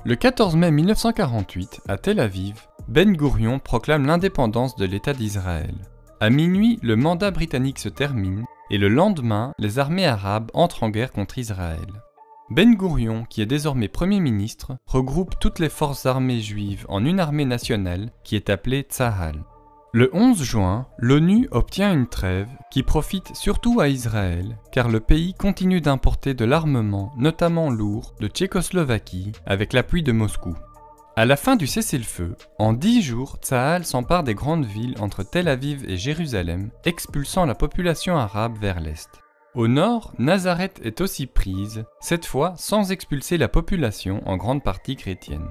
Le 14 mai 1948, à Tel Aviv, Ben Gourion proclame l'indépendance de l'État d'Israël. À minuit, le mandat britannique se termine et le lendemain, les armées arabes entrent en guerre contre Israël. Ben Gourion, qui est désormais Premier ministre, regroupe toutes les forces armées juives en une armée nationale qui est appelée Tzahal. Le 11 juin, l'ONU obtient une trêve qui profite surtout à Israël, car le pays continue d'importer de l'armement, notamment lourd, de Tchécoslovaquie, avec l'appui de Moscou. À la fin du cessez-le-feu, en 10 jours, Tzahal s'empare des grandes villes entre Tel Aviv et Jérusalem, expulsant la population arabe vers l'est. Au nord, Nazareth est aussi prise, cette fois sans expulser la population en grande partie chrétienne.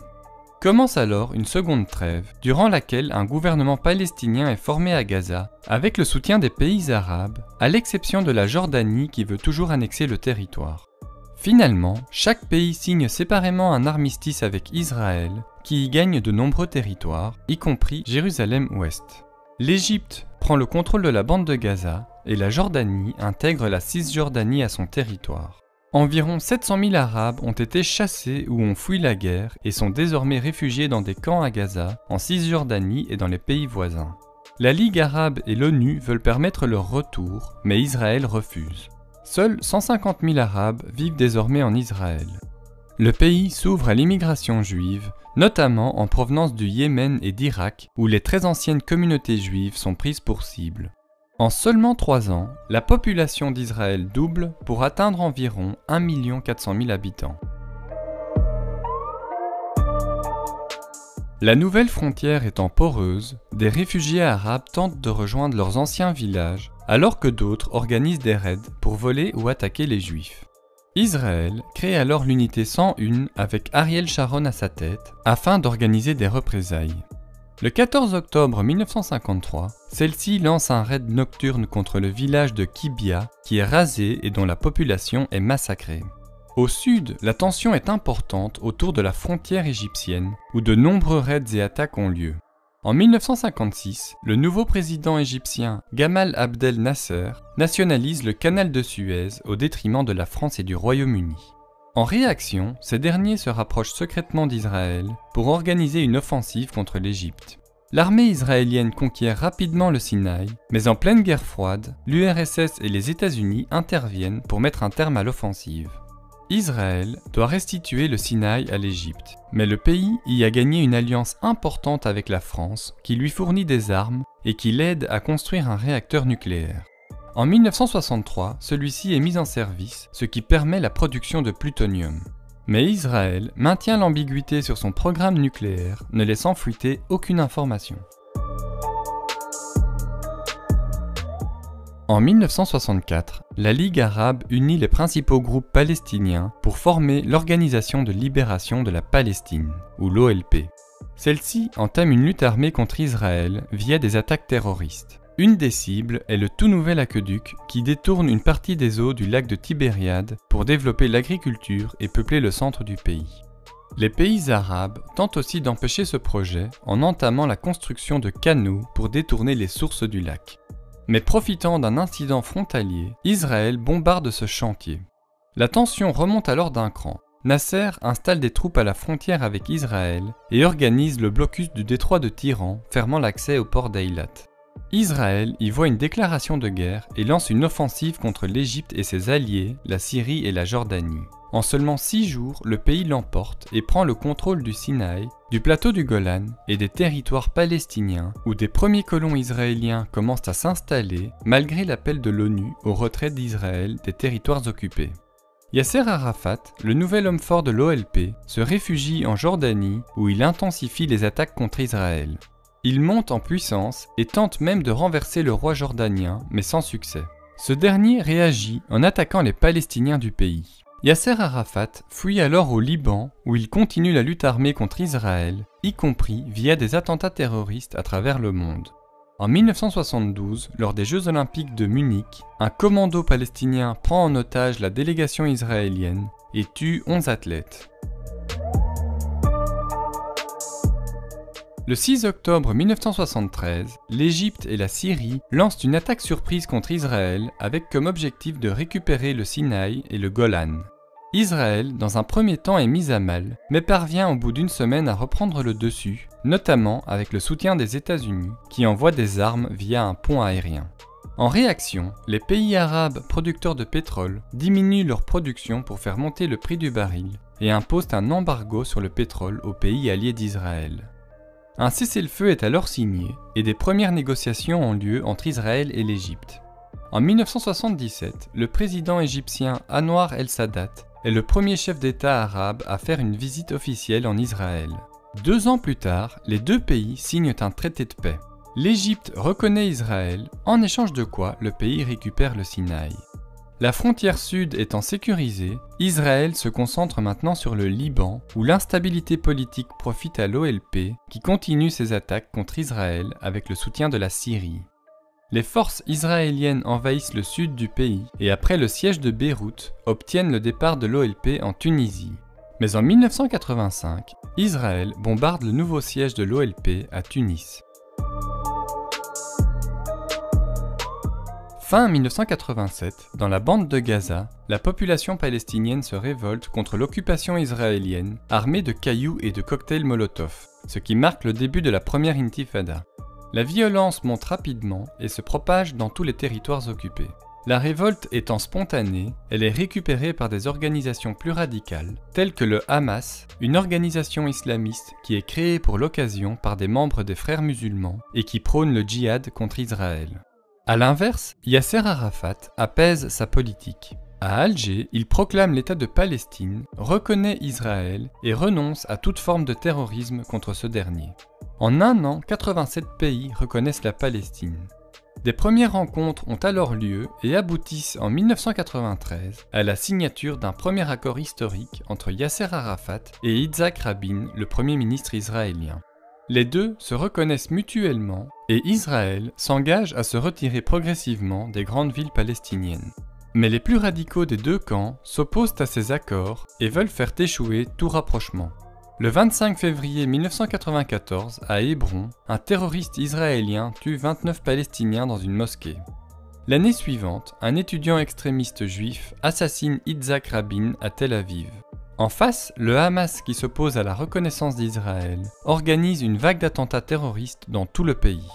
Commence alors une seconde trêve, durant laquelle un gouvernement palestinien est formé à Gaza, avec le soutien des pays arabes, à l'exception de la Jordanie qui veut toujours annexer le territoire. Finalement, chaque pays signe séparément un armistice avec Israël, qui y gagne de nombreux territoires, y compris Jérusalem-Ouest. L'Égypte prend le contrôle de la bande de Gaza, et la Jordanie intègre la Cisjordanie à son territoire. Environ 700 000 Arabes ont été chassés ou ont fui la guerre et sont désormais réfugiés dans des camps à Gaza, en Cisjordanie et dans les pays voisins. La Ligue arabe et l'ONU veulent permettre leur retour, mais Israël refuse. Seuls 150 000 Arabes vivent désormais en Israël. Le pays s'ouvre à l'immigration juive, notamment en provenance du Yémen et d'Irak, où les très anciennes communautés juives sont prises pour cible. En seulement 3 ans, la population d'Israël double pour atteindre environ 1 400 000 habitants. La nouvelle frontière étant poreuse, des réfugiés arabes tentent de rejoindre leurs anciens villages, alors que d'autres organisent des raids pour voler ou attaquer les Juifs. Israël crée alors l'unité 101 avec Ariel Sharon à sa tête, afin d'organiser des représailles. Le 14 octobre 1953, celle-ci lance un raid nocturne contre le village de Kibia, qui est rasé et dont la population est massacrée. Au sud, la tension est importante autour de la frontière égyptienne, où de nombreux raids et attaques ont lieu. En 1956, le nouveau président égyptien Gamal Abdel Nasser nationalise le canal de Suez au détriment de la France et du Royaume-Uni. En réaction, ces derniers se rapprochent secrètement d'Israël pour organiser une offensive contre l'Égypte. L'armée israélienne conquiert rapidement le Sinaï, mais en pleine guerre froide, l'URSS et les États-Unis interviennent pour mettre un terme à l'offensive. Israël doit restituer le Sinaï à l'Égypte, mais le pays y a gagné une alliance importante avec la France qui lui fournit des armes et qui l'aide à construire un réacteur nucléaire. En 1963, celui-ci est mis en service, ce qui permet la production de plutonium. Mais Israël maintient l'ambiguïté sur son programme nucléaire, ne laissant fuiter aucune information. En 1964, la Ligue arabe unit les principaux groupes palestiniens pour former l'Organisation de libération de la Palestine, ou l'OLP. Celle-ci entame une lutte armée contre Israël via des attaques terroristes. Une des cibles est le tout nouvel aqueduc qui détourne une partie des eaux du lac de Tibériade pour développer l'agriculture et peupler le centre du pays. Les pays arabes tentent aussi d'empêcher ce projet en entamant la construction de canaux pour détourner les sources du lac. Mais profitant d'un incident frontalier, Israël bombarde ce chantier. La tension remonte alors d'un cran. Nasser installe des troupes à la frontière avec Israël et organise le blocus du détroit de Tiran, fermant l'accès au port d'Eilat. Israël y voit une déclaration de guerre et lance une offensive contre l'Égypte et ses alliés, la Syrie et la Jordanie. En seulement 6 jours, le pays l'emporte et prend le contrôle du Sinaï, du plateau du Golan et des territoires palestiniens où des premiers colons israéliens commencent à s'installer malgré l'appel de l'ONU au retrait d'Israël des territoires occupés. Yasser Arafat, le nouvel homme fort de l'OLP, se réfugie en Jordanie où il intensifie les attaques contre Israël. Il monte en puissance et tente même de renverser le roi jordanien, mais sans succès. Ce dernier réagit en attaquant les Palestiniens du pays. Yasser Arafat fuit alors au Liban où il continue la lutte armée contre Israël, y compris via des attentats terroristes à travers le monde. En 1972, lors des Jeux Olympiques de Munich, un commando palestinien prend en otage la délégation israélienne et tue 11 athlètes. Le 6 octobre 1973, l'Égypte et la Syrie lancent une attaque surprise contre Israël avec comme objectif de récupérer le Sinaï et le Golan. Israël, dans un premier temps, est mis à mal, mais parvient au bout d'une semaine à reprendre le dessus, notamment avec le soutien des États-Unis, qui envoient des armes via un pont aérien. En réaction, les pays arabes producteurs de pétrole diminuent leur production pour faire monter le prix du baril et imposent un embargo sur le pétrole aux pays alliés d'Israël. Un cessez-le-feu est alors signé et des premières négociations ont lieu entre Israël et l'Égypte. En 1977, le président égyptien Anwar el-Sadat est le premier chef d'État arabe à faire une visite officielle en Israël. 2 ans plus tard, les deux pays signent un traité de paix. L'Égypte reconnaît Israël, en échange de quoi le pays récupère le Sinaï. La frontière sud étant sécurisée, Israël se concentre maintenant sur le Liban, où l'instabilité politique profite à l'OLP, qui continue ses attaques contre Israël avec le soutien de la Syrie. Les forces israéliennes envahissent le sud du pays et après le siège de Beyrouth, obtiennent le départ de l'OLP en Tunisie. Mais en 1985, Israël bombarde le nouveau siège de l'OLP à Tunis. Fin 1987, dans la bande de Gaza, la population palestinienne se révolte contre l'occupation israélienne, armée de cailloux et de cocktails Molotov, ce qui marque le début de la première intifada. La violence monte rapidement et se propage dans tous les territoires occupés. La révolte étant spontanée, elle est récupérée par des organisations plus radicales, telles que le Hamas, une organisation islamiste qui est créée pour l'occasion par des membres des Frères musulmans et qui prône le djihad contre Israël. A l'inverse, Yasser Arafat apaise sa politique. À Alger, il proclame l'État de Palestine, reconnaît Israël et renonce à toute forme de terrorisme contre ce dernier. En un an, 87 pays reconnaissent la Palestine. Des premières rencontres ont alors lieu et aboutissent en 1993 à la signature d'un premier accord historique entre Yasser Arafat et Yitzhak Rabin, le Premier ministre israélien. Les deux se reconnaissent mutuellement et Israël s'engage à se retirer progressivement des grandes villes palestiniennes. Mais les plus radicaux des deux camps s'opposent à ces accords et veulent faire échouer tout rapprochement. Le 25 février 1994, à Hébron, un terroriste israélien tue 29 Palestiniens dans une mosquée. L'année suivante, un étudiant extrémiste juif assassine Yitzhak Rabin à Tel Aviv. En face, le Hamas, qui s'oppose à la reconnaissance d'Israël, organise une vague d'attentats terroristes dans tout le pays.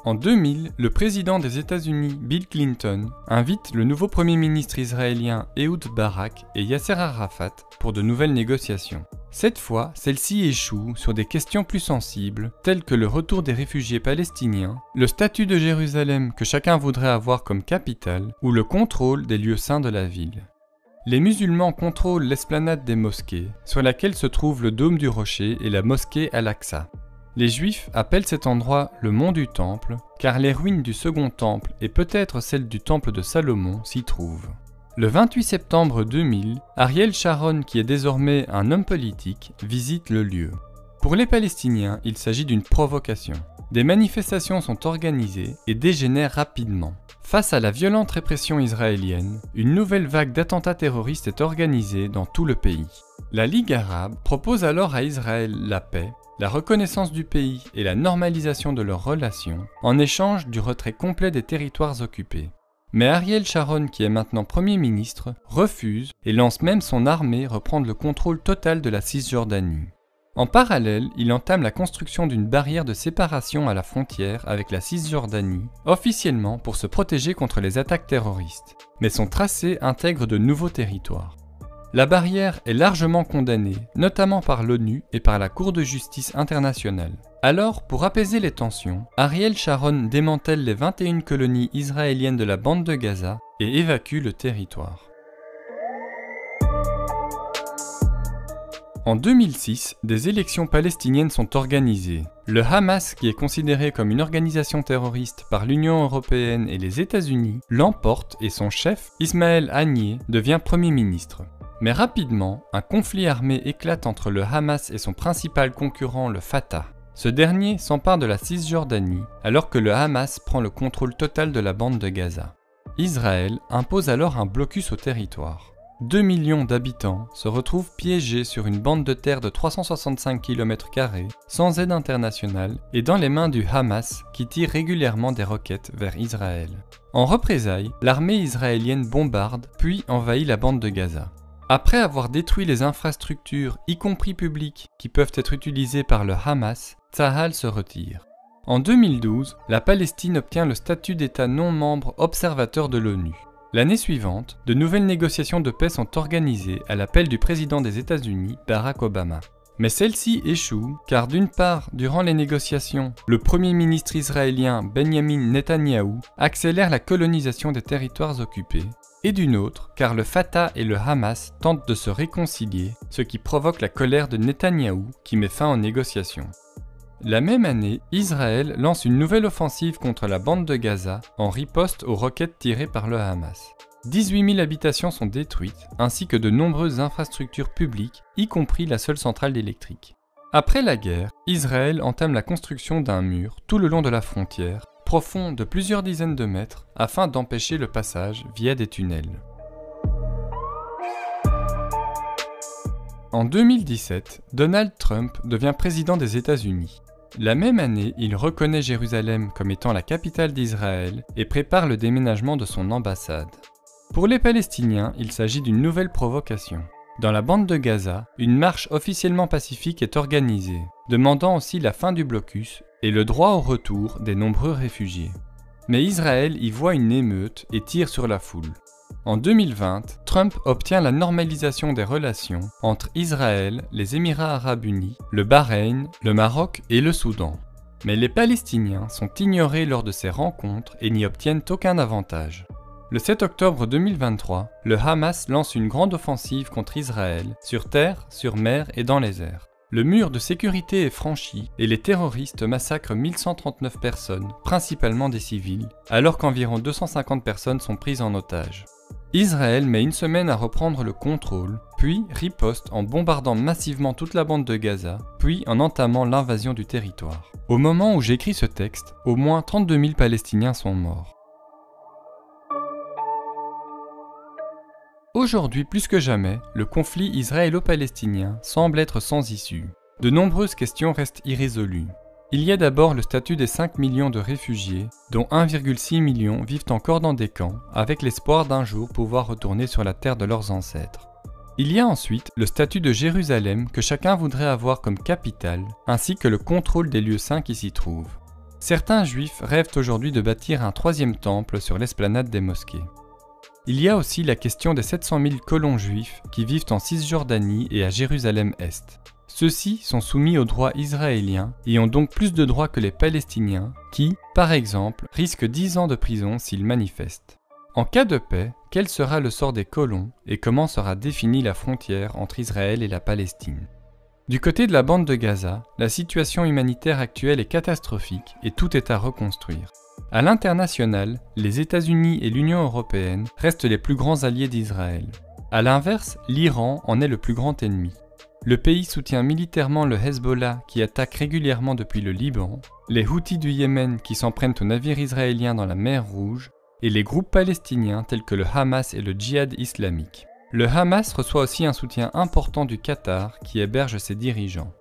En 2000, le président des États-Unis, Bill Clinton, invite le nouveau Premier ministre israélien Ehud Barak et Yasser Arafat pour de nouvelles négociations. Cette fois, celles-ci échouent sur des questions plus sensibles, telles que le retour des réfugiés palestiniens, le statut de Jérusalem que chacun voudrait avoir comme capitale, ou le contrôle des lieux saints de la ville. Les musulmans contrôlent l'esplanade des mosquées, sur laquelle se trouve le dôme du rocher et la mosquée Al-Aqsa. Les Juifs appellent cet endroit le mont du Temple, car les ruines du second temple et peut-être celles du temple de Salomon s'y trouvent. Le 28 septembre 2000, Ariel Sharon, qui est désormais un homme politique, visite le lieu. Pour les Palestiniens, il s'agit d'une provocation. Des manifestations sont organisées et dégénèrent rapidement. Face à la violente répression israélienne, une nouvelle vague d'attentats terroristes est organisée dans tout le pays. La Ligue arabe propose alors à Israël la paix, la reconnaissance du pays et la normalisation de leurs relations, en échange du retrait complet des territoires occupés. Mais Ariel Sharon, qui est maintenant Premier ministre, refuse et lance même son armée reprendre le contrôle total de la Cisjordanie. En parallèle, il entame la construction d'une barrière de séparation à la frontière avec la Cisjordanie, officiellement pour se protéger contre les attaques terroristes. Mais son tracé intègre de nouveaux territoires. La barrière est largement condamnée, notamment par l'ONU et par la Cour de justice internationale. Alors, pour apaiser les tensions, Ariel Sharon démantèle les 21 colonies israéliennes de la bande de Gaza et évacue le territoire. En 2006, des élections palestiniennes sont organisées. Le Hamas, qui est considéré comme une organisation terroriste par l'Union européenne et les États-Unis, l'emporte et son chef, Ismaël Haniyeh, devient Premier ministre. Mais rapidement, un conflit armé éclate entre le Hamas et son principal concurrent, le Fatah. Ce dernier s'empare de la Cisjordanie, alors que le Hamas prend le contrôle total de la bande de Gaza. Israël impose alors un blocus au territoire. 2 millions d'habitants se retrouvent piégés sur une bande de terre de 365 km², sans aide internationale, et dans les mains du Hamas qui tire régulièrement des roquettes vers Israël. En représailles, l'armée israélienne bombarde puis envahit la bande de Gaza. Après avoir détruit les infrastructures, y compris publiques, qui peuvent être utilisées par le Hamas, Tsahal se retire. En 2012, la Palestine obtient le statut d'État non membre observateur de l'ONU. L'année suivante, de nouvelles négociations de paix sont organisées à l'appel du président des États-Unis, Barack Obama. Mais celles-ci échouent car d'une part, durant les négociations, le premier ministre israélien Benjamin Netanyahou accélère la colonisation des territoires occupés, et d'une autre, car le Fatah et le Hamas tentent de se réconcilier, ce qui provoque la colère de Netanyahou qui met fin aux négociations. La même année, Israël lance une nouvelle offensive contre la bande de Gaza en riposte aux roquettes tirées par le Hamas. 18 000 habitations sont détruites, ainsi que de nombreuses infrastructures publiques, y compris la seule centrale électrique. Après la guerre, Israël entame la construction d'un mur tout le long de la frontière, profond de plusieurs dizaines de mètres, afin d'empêcher le passage via des tunnels. En 2017, Donald Trump devient président des États-Unis. La même année, il reconnaît Jérusalem comme étant la capitale d'Israël et prépare le déménagement de son ambassade. Pour les Palestiniens, il s'agit d'une nouvelle provocation. Dans la bande de Gaza, une marche officiellement pacifique est organisée, demandant aussi la fin du blocus et le droit au retour des nombreux réfugiés. Mais Israël y voit une émeute et tire sur la foule. En 2020, Trump obtient la normalisation des relations entre Israël, les Émirats arabes unis, le Bahreïn, le Maroc et le Soudan. Mais les Palestiniens sont ignorés lors de ces rencontres et n'y obtiennent aucun avantage. Le 7 octobre 2023, le Hamas lance une grande offensive contre Israël, sur terre, sur mer et dans les airs. Le mur de sécurité est franchi et les terroristes massacrent 1139 personnes, principalement des civils, alors qu'environ 250 personnes sont prises en otage. Israël met une semaine à reprendre le contrôle, puis riposte en bombardant massivement toute la bande de Gaza, puis en entamant l'invasion du territoire. Au moment où j'écris ce texte, au moins 32 000 Palestiniens sont morts. Aujourd'hui plus que jamais, le conflit israélo-palestinien semble être sans issue. De nombreuses questions restent irrésolues. Il y a d'abord le statut des 5 millions de réfugiés, dont 1,6 million vivent encore dans des camps, avec l'espoir d'un jour pouvoir retourner sur la terre de leurs ancêtres. Il y a ensuite le statut de Jérusalem que chacun voudrait avoir comme capitale, ainsi que le contrôle des lieux saints qui s'y trouvent. Certains juifs rêvent aujourd'hui de bâtir un troisième temple sur l'esplanade des mosquées. Il y a aussi la question des 700 000 colons juifs qui vivent en Cisjordanie et à Jérusalem-Est. Ceux-ci sont soumis aux droits israéliens et ont donc plus de droits que les Palestiniens qui, par exemple, risquent 10 ans de prison s'ils manifestent. En cas de paix, quel sera le sort des colons et comment sera définie la frontière entre Israël et la Palestine ? Du côté de la bande de Gaza, la situation humanitaire actuelle est catastrophique et tout est à reconstruire. À l'international, les États-Unis et l'Union européenne restent les plus grands alliés d'Israël. A l'inverse, l'Iran en est le plus grand ennemi. Le pays soutient militairement le Hezbollah qui attaque régulièrement depuis le Liban, les Houthis du Yémen qui s'en prennent aux navires israéliens dans la mer Rouge, et les groupes palestiniens tels que le Hamas et le Djihad islamique. Le Hamas reçoit aussi un soutien important du Qatar qui héberge ses dirigeants.